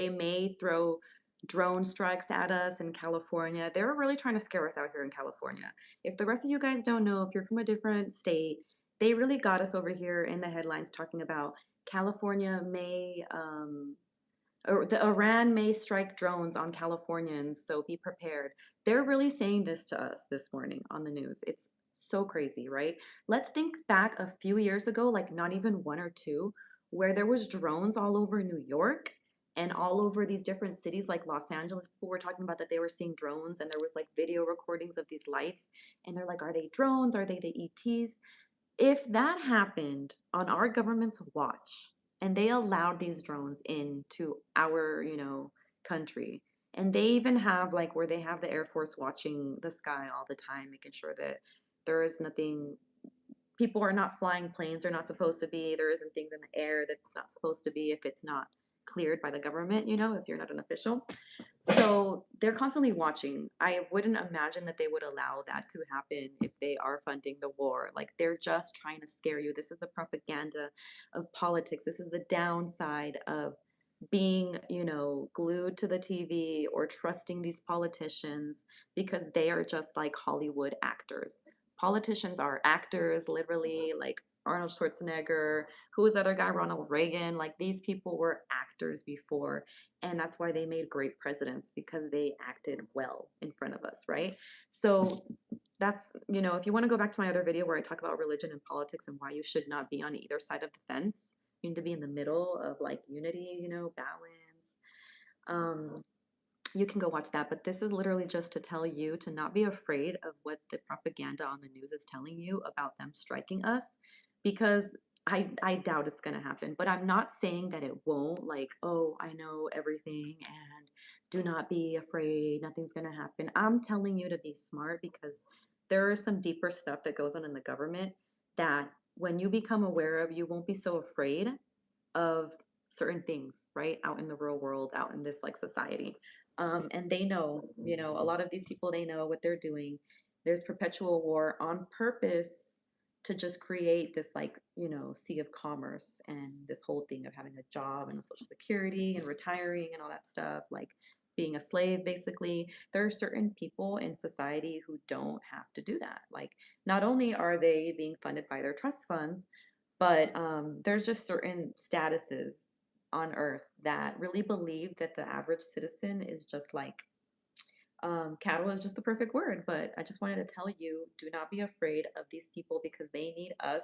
they may throw drone strikes at us in California. They're really trying to scare us out here in California. If the rest of you guys don't know, if you're from a different state, they really got us over here in the headlines talking about California may or the Iran may strike drones on Californians, so be prepared. They're really saying this to us this morning on the news. It's so crazy, right? Let's think back a few years ago, like not even one or two, where there was drones all over New York and all over these different cities like Los Angeles. People were talking about that they were seeing drones and there was like video recordings of these lights and they're like, are they drones? Are they the ETs? If that happened on our government's watch and they allowed these drones into our, country, and they even have like where they have the Air Force watching the sky all the time, making sure that there is nothing, people are not flying planes they're not supposed to be, there isn't things in the air that's not supposed to be if it's not cleared by the government, if you're not an official. So they're constantly watching. I wouldn't imagine that they would allow that to happen if they are funding the war. Like they're just trying to scare you. This is the propaganda of politics. This is the downside of being, glued to the TV or trusting these politicians because they are just like Hollywood actors. Politicians are actors, literally, like Arnold Schwarzenegger, who was the other guy, Ronald Reagan. Like these people were actors before, and that's why they made great presidents because they acted well in front of us, right? So that's, if you want to go back to my other video where I talk about religion and politics and why you should not be on either side of the fence, you need to be in the middle of like unity, balance. You can go watch that, but this is literally just to tell you to not be afraid of what the propaganda on the news is telling you about them striking us, because I doubt it's going to happen. But I'm not saying that it won't, like, oh, I know everything and do not be afraid, nothing's going to happen. I'm telling you to be smart because there is some deeper stuff that goes on in the government that when you become aware of, you won't be so afraid of certain things, right? Out in the real world, out in this like society. And they know, a lot of these people, they know what they're doing. There's perpetual war on purpose to just create this like, sea of commerce and this whole thing of having a job and a social security and retiring and all that stuff, like being a slave basically. There are certain people in society who don't have to do that. Like not only are they being funded by their trust funds, but there's just certain statuses on Earth that really believe that the average citizen is just like cattle is just the perfect word. But I just wanted to tell you, do not be afraid of these people because they need us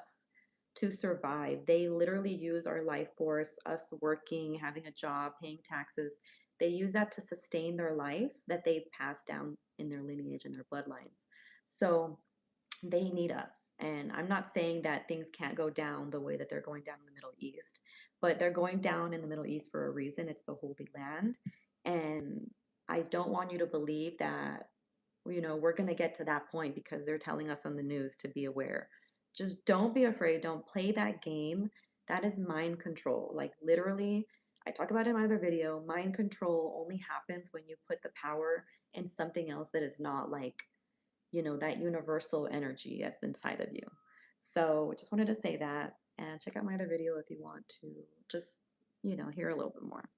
to survive. They literally use our life force, us working, having a job, paying taxes. They use that to sustain their life that they pass down in their lineage and their bloodlines. So they need us. And I'm not saying that things can't go down the way that they're going down in the Middle East, but they're going down in the Middle East for a reason. It's the Holy Land. And I don't want you to believe that, we're going to get to that point because they're telling us on the news to be aware. Just don't be afraid. Don't play that game. That is mind control. Like, literally, I talk about it in my other video. Mind control only happens when you put the power in something else that is not like that universal energy that's inside of you. So just wanted to say that and check out my other video if you want to just, hear a little bit more.